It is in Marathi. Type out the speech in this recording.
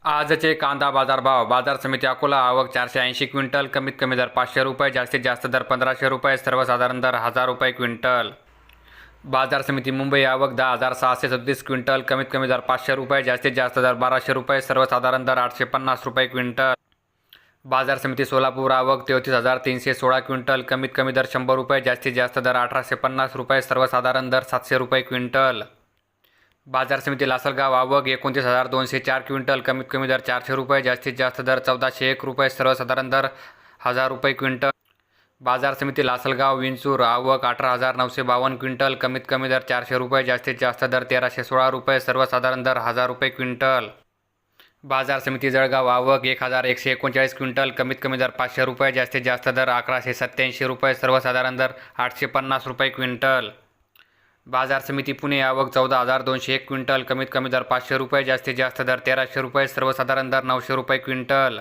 आजचे कांदा बाजार भाव. बाजार समिती अकोला. आवक 480 क्विंटल. कमीत कमी दर 500 रुपये. जास्तीत जास्त दर 1500 रुपये. सर्वसाधारण दर 1000 रुपये क्विंटल. बाजार समिती मुंबई. आवक 10,637 क्विंटल. कमीत कमी दर 500 रुपये. जास्तीत जास्त दर 1200 रुपये. सर्वसाधारण दर 850 रुपये क्विंटल. बाजार समिती सोलापूर. आवक 33,316 क्विंटल. कमीत कमी दर 100 रुपये. जास्तीत जास्त दर 1850 रुपये. सर्वसाधारण दर 700 रुपये क्विंटल. बाजार समिती लासलगाव. आवक 29,204 क्विंटल. कमीत कमी दर 400 रुपये. जास्तीत जास्त दर 1401 रुपये. सर्वसाधारण दर 1000 रुपये क्विंटल. बाजार समिती लासलगाव. विंचूर. आवक 18,952 क्विंटल. कमीत कमी दर 400 रुपये. जास्तीत जास्त दर 1316 रुपये. सर्वसाधारण दर 1000 रुपये क्विंटल. बाजार समिती जळगाव. आवक 1,139 क्विंटल. कमीत कमी दर 500 रुपये. जास्तीत जास्त दर 1187 रुपये. सर्वसाधारण दर 850 रुपये क्विंटल. बाजार समिती पुणे. आवक 14,201 क्विंटल. कमीत कमी दर 500 रुपये. जास्तीत जास्त दर 1300 रुपये. सर्वसाधारण दर 900 रुपये क्विंटल.